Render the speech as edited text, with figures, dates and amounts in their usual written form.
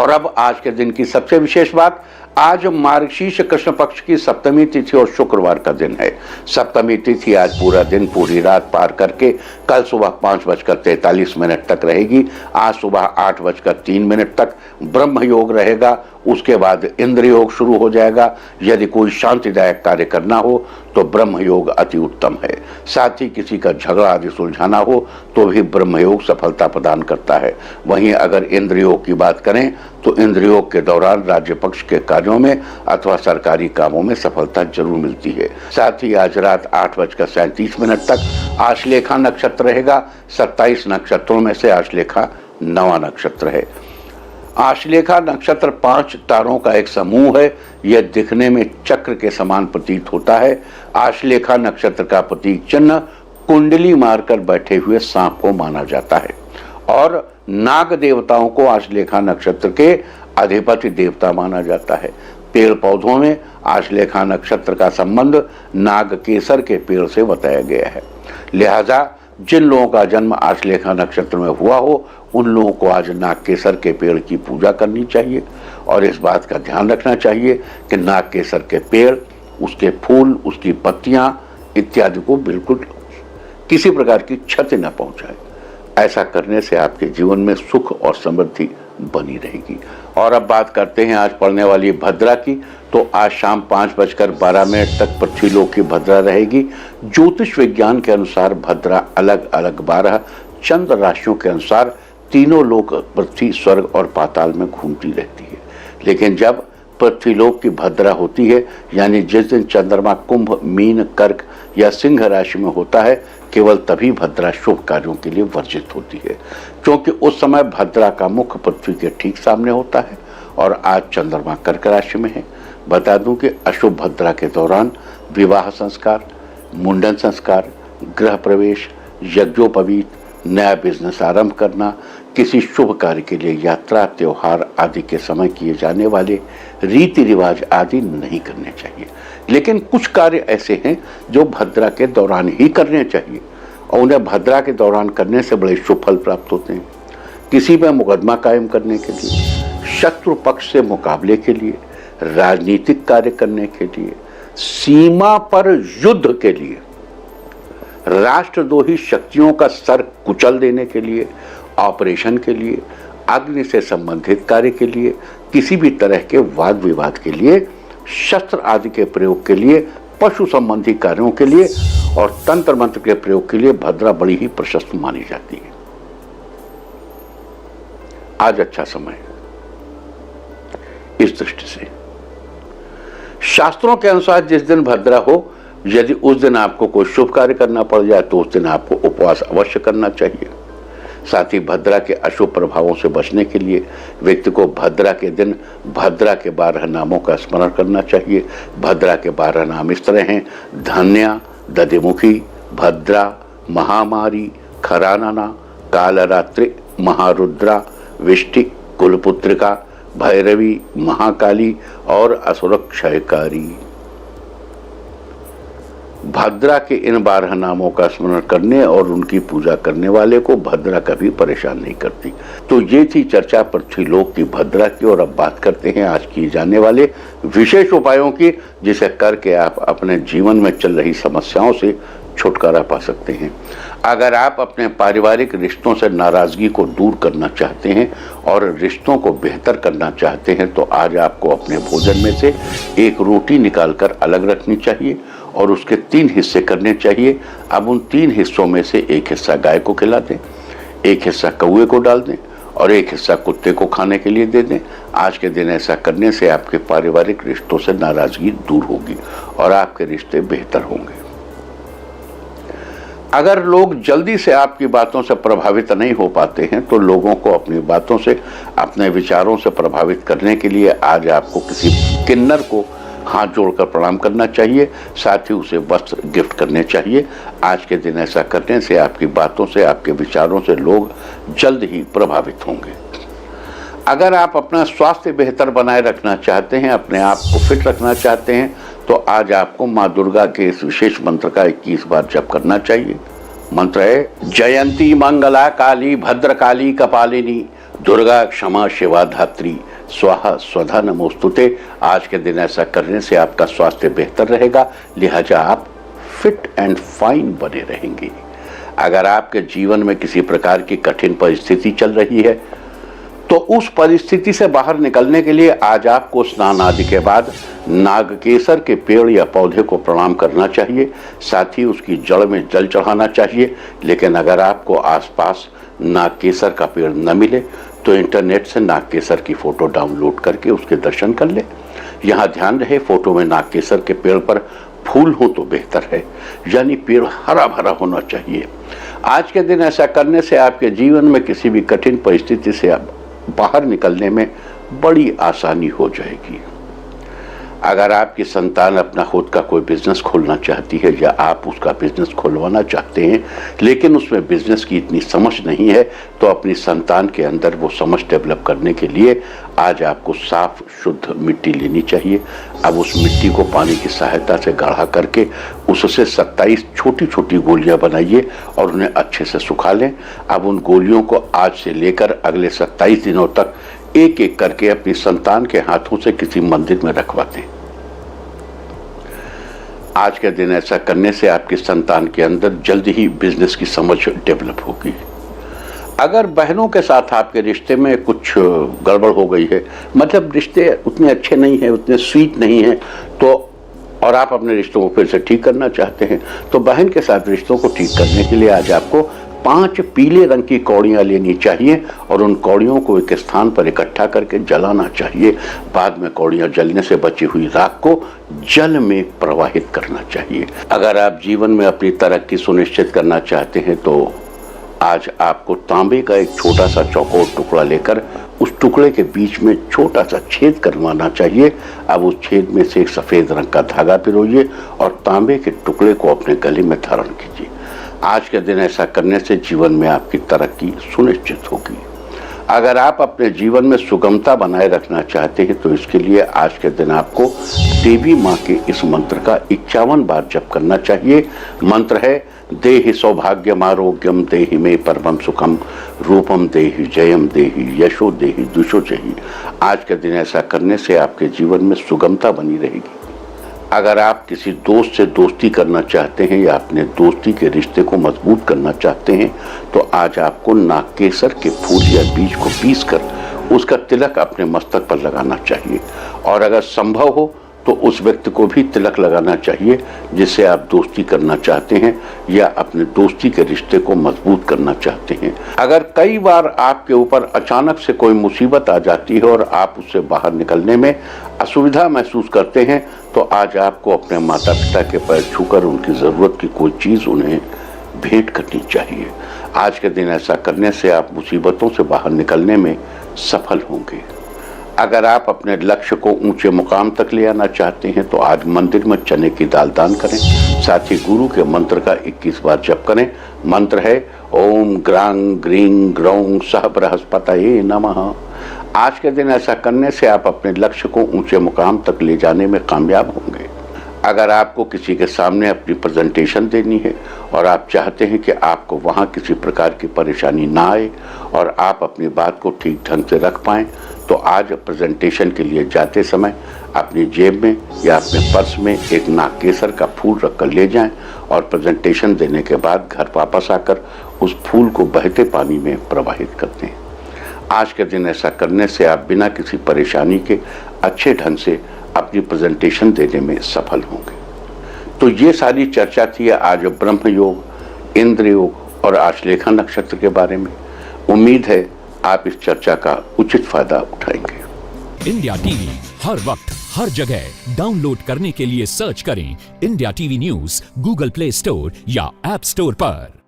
और अब आज के दिन की सबसे विशेष बात, आज मार्गशीर्ष कृष्ण पक्ष की सप्तमी तिथि और शुक्रवार का दिन है। सप्तमी तिथि आज पूरा दिन पूरी रात पार करके कल सुबह 5:43 तक रहेगी। आज सुबह 8:03 तक ब्रह्म योग रहेगा। उसके बाद इंद्र योग शुरू हो जाएगा। यदि कोई शांतिदायक कार्य करना हो तो ब्रह्म योग अति उत्तम है। साथ ही किसी का झगड़ा आदि सुलझाना हो तो भी ब्रह्म योग सफलता प्रदान करता है। वहीं अगर इंद्र योग की बात करें तो इंद्र योग के दौरान राज्य पक्ष के कार्यों में अथवा सरकारी कामों में सफलता जरूर मिलती है। साथ ही आज रात 8:37 तक आश्लेषा नक्षत्र रहेगा। 27 नक्षत्रों में से आश्लेषा 9वां नक्षत्र है। आश्लेषा नक्षत्र 5 तारों का एक समूह है। यह दिखने में चक्र के समान प्रतीत होता है। आश्लेषा नक्षत्र का प्रतीक चिन्ह कुंडली मारकर बैठे हुए सांप को माना जाता है और नाग देवताओं को आश्लेषा नक्षत्र के अधिपति देवता माना जाता है। पेड़ पौधों में आश्लेषा नक्षत्र का संबंध नागकेसर के पेड़ से बताया गया है। लिहाजा जिन लोगों का जन्म आश्लेषा नक्षत्र में हुआ हो उन लोगों को आज नागकेसर के पेड़ की पूजा करनी चाहिए और इस बात का ध्यान रखना चाहिए कि नागकेसर के पेड़, उसके फूल, उसकी पत्तियां इत्यादि को बिल्कुल किसी प्रकार की क्षति न पहुंचाए। ऐसा करने से आपके जीवन में सुख और समृद्धि बनी रहेगी। और अब बात करते हैं आज पड़ने वाली भद्रा की। तो आज शाम 5:12 तक पृथ्वीलोक की भद्रा रहेगी। ज्योतिष विज्ञान के अनुसार भद्रा अलग अलग 12 चंद्र राशियों के अनुसार तीनों लोक पृथ्वी, स्वर्ग और पाताल में घूमती रहती है। लेकिन जब पृथ्वीलोक की भद्रा होती है, यानी जिस दिन चंद्रमा कुंभ, मीन, कर्क या सिंह राशि में होता है, केवल तभी भद्रा शुभ कार्यों के लिए वर्जित होती है, क्योंकि उस समय भद्रा का मुख पृथ्वी के ठीक सामने होता है और आज चंद्रमा कर्क राशि में है। बता दूं कि अशुभ भद्रा के दौरान विवाह संस्कार, मुंडन संस्कार, गृह प्रवेश, यज्ञोपवीत, नया बिजनेस आरंभ करना, किसी शुभ कार्य के लिए यात्रा, त्योहार आदि के समय किए जाने वाले रीति रिवाज आदि नहीं करने चाहिए। लेकिन कुछ कार्य ऐसे हैं जो भद्रा के दौरान ही करने चाहिए और उन्हें भद्रा के दौरान करने से बड़े शुभ फल प्राप्त होते हैं। किसी पर मुकदमा कायम करने के लिए, शत्रु पक्ष से मुकाबले के लिए, राजनीतिक कार्य करने के लिए, सीमा पर युद्ध के लिए, राष्ट्रद्रोही शक्तियों का सर कुचल देने के लिए, ऑपरेशन के लिए, अग्नि से संबंधित कार्य के लिए, किसी भी तरह के वाद विवाद के लिए, शस्त्र आदि के प्रयोग के लिए, पशु संबंधी कार्यों के लिए और तंत्र मंत्र के प्रयोग के लिए भद्रा बड़ी ही प्रशस्त मानी जाती है। आज अच्छा समय है इस दृष्टि से। शास्त्रों के अनुसार जिस दिन भद्रा हो, यदि उस दिन आपको कोई शुभ कार्य करना पड़ जाए तो उस दिन आपको उपवास अवश्य करना चाहिए। साथ ही भद्रा के अशुभ प्रभावों से बचने के लिए व्यक्ति को भद्रा के दिन भद्रा के 12 नामों का स्मरण करना चाहिए। भद्रा के 12 नाम इस तरह हैं: धन्या, दधिमुखी, भद्रा, महामारी, खरानना, कालरात्रि, महारुद्रा, विष्टि, कुलपुत्रिका, भैरवी, महाकाली और असुर क्षयकारी। भद्रा के इन 12 नामों का स्मरण करने और उनकी पूजा करने वाले को भद्रा कभी परेशान नहीं करती। तो ये थी चर्चा पृथ्वीलोक की भद्रा की। और अब बात करते हैं आज किए जाने वाले विशेष उपायों की, जिसे करके आप अपने जीवन में चल रही समस्याओं से छुटकारा पा सकते हैं। अगर आप अपने पारिवारिक रिश्तों से नाराजगी को दूर करना चाहते हैं और रिश्तों को बेहतर करना चाहते हैं तो आज आपको अपने भोजन में से एक रोटी निकालकर अलग रखनी चाहिए और उसके 3 हिस्से करने चाहिए। अब उन 3 हिस्सों में से एक हिस्सा गाय को खिला दें, एक हिस्सा कौवे को डाल दें और एक हिस्सा कुत्ते को खाने के लिए दे दें। आज के दिन ऐसा करने से आपके पारिवारिक रिश्तों से नाराजगी दूर होगी और आपके रिश्ते बेहतर होंगे। अगर लोग जल्दी से आपकी बातों से प्रभावित नहीं हो पाते हैं तो लोगों को अपनी बातों से, अपने विचारों से प्रभावित करने के लिए आज आपको किसी किन्नर को हाथ जोड़कर प्रणाम करना चाहिए। साथ ही उसे वस्त्र गिफ्ट करने चाहिए। आज के दिन ऐसा करने से आपकी बातों से, आपके विचारों से लोग जल्द ही प्रभावित होंगे। अगर आप अपना स्वास्थ्य बेहतर बनाए रखना चाहते हैं, अपने आप को फिट रखना चाहते हैं तो आज आपको माँ दुर्गा के इस विशेष मंत्र का 21 बार जप करना चाहिए। मंत्र है: जयंती मंगला काली भद्रकाली कपालिनी दुर्गा क्षमा शिवा धात्री स्वाहा स्वधा नमोस्तुते। आज के दिन ऐसा करने से आपका स्वास्थ्य बेहतर रहेगा, लिहाजा आप फिट एंड फाइन बने रहेंगे। अगर आपके जीवन में किसी प्रकार की कठिन परिस्थिति चल रही है तो उस परिस्थिति से बाहर निकलने के लिए आज आपको स्नान आदि के बाद नागकेसर के पेड़ या पौधे को प्रणाम करना चाहिए, साथ ही उसकी जड़ में जल चढ़ाना चाहिए। लेकिन अगर आपको आसपास नागकेसर का पेड़ न मिले तो इंटरनेट से नागकेसर की फोटो डाउनलोड करके उसके दर्शन कर ले। यहाँ ध्यान रहे, फोटो में नागकेसर के पेड़ पर फूल हो तो बेहतर है, यानी पेड़ हरा भरा होना चाहिए। आज के दिन ऐसा करने से आपके जीवन में किसी भी कठिन परिस्थिति से आप बाहर निकलने में बड़ी आसानी हो जाएगी। अगर आपकी संतान अपना खुद का कोई बिजनेस खोलना चाहती है या आप उसका बिजनेस खुलवाना चाहते हैं लेकिन उसमें बिजनेस की इतनी समझ नहीं है, तो अपनी संतान के अंदर वो समझ डेवलप करने के लिए आज आपको साफ शुद्ध मिट्टी लेनी चाहिए। अब उस मिट्टी को पानी की सहायता से गाढ़ा करके उससे 27 छोटी छोटी गोलियां बनाइए और उन्हें अच्छे से सुखा लें। अब उन गोलियों को आज से लेकर अगले 27 दिनों तक एक एक करके अपनी संतान के हाथों से किसी मंदिर में रखवा दें। आज के दिन ऐसा करने से आपकी संतान के अंदर जल्द ही बिजनेस की समझ डेवलप होगी। अगर बहनों के साथ आपके रिश्ते में कुछ गड़बड़ हो गई है, मतलब रिश्ते उतने अच्छे नहीं हैं, उतने स्वीट नहीं हैं, तो और आप अपने रिश्तों को फिर से ठीक करना चाहते हैं, तो बहन के साथ रिश्तों को ठीक करने के लिए आज आपको 5 पीले रंग की कौड़ियां लेनी चाहिए और उन कौड़ियों को एक स्थान पर इकट्ठा करके जलाना चाहिए। बाद में कौड़ियां जलने से बची हुई राख को जल में प्रवाहित करना चाहिए। अगर आप जीवन में अपनी तरक्की सुनिश्चित करना चाहते हैं तो आज आपको तांबे का एक छोटा सा चौकोर टुकड़ा लेकर उस टुकड़े के बीच में छोटा सा छेद करवाना चाहिए। अब उस छेद में से एक सफेद रंग का धागा पिरोइए और तांबे के टुकड़े को अपने गले में धारण कीजिए। आज के दिन ऐसा करने से जीवन में आपकी तरक्की सुनिश्चित होगी। अगर आप अपने जीवन में सुगमता बनाए रखना चाहते हैं तो इसके लिए आज के दिन आपको देवी माँ के इस मंत्र का 51 बार जप करना चाहिए। मंत्र है, देहि सौभाग्यम आरोग्यम देहि मे परमं सुखम रूपम देहि जयम देहि यशो देहि दुशो जहि। आज के दिन ऐसा करने से आपके जीवन में सुगमता बनी रहेगी। अगर आप किसी दोस्त से दोस्ती करना चाहते हैं या अपने दोस्ती के रिश्ते को मजबूत करना चाहते हैं तो आज आपको नागकेसर के फूल या बीज को पीसकर उसका तिलक अपने मस्तक पर लगाना चाहिए और अगर संभव हो तो उस व्यक्ति को भी तिलक लगाना चाहिए जिससे आप दोस्ती करना चाहते हैं या अपने दोस्ती के रिश्ते को मजबूत करना चाहते हैं। अगर कई बार आपके ऊपर अचानक से कोई मुसीबत आ जाती है और आप उससे बाहर निकलने में असुविधा महसूस करते हैं तो आज आपको अपने माता पिता के पैर छूकर उनकी ज़रूरत की कोई चीज़ उन्हें भेंट करनी चाहिए। आज के दिन ऐसा करने से आप मुसीबतों से बाहर निकलने में सफल होंगे। अगर आप अपने लक्ष्य को ऊंचे मुकाम तक ले आना चाहते हैं तो आज मंदिर में चने की दाल दान करें, साथ ही गुरु के मंत्र का 21 बार जप करें। मंत्र है, ओम ग्रांग ग्रीं ग्रौं सह बृहस्पतये नमः। आज के दिन ऐसा करने से आप अपने लक्ष्य को ऊंचे मुकाम तक ले जाने में कामयाब होंगे। अगर आपको किसी के सामने अपनी प्रेजेंटेशन देनी है और आप चाहते हैं कि आपको वहाँ किसी प्रकार की परेशानी ना आए और आप अपनी बात को ठीक ढंग से रख पाएँ तो आज प्रेजेंटेशन के लिए जाते समय अपनी जेब में या अपने पर्स में एक नागकेसर का फूल रखकर ले जाएं और प्रेजेंटेशन देने के बाद घर वापस आकर उस फूल को बहते पानी में प्रवाहित कर दें। आज के दिन ऐसा करने से आप बिना किसी परेशानी के अच्छे ढंग से अपनी प्रेजेंटेशन देने में सफल होंगे। तो ये सारी चर्चा थी आज ब्रह्म योग, इंद्र योग और आश्लेषा नक्षत्र के बारे में। उम्मीद है आप इस चर्चा का उचित फायदा उठाएंगे। इंडिया टीवी हर वक्त हर जगह डाउनलोड करने के लिए सर्च करें India TV news Google play store या ऐप स्टोर पर।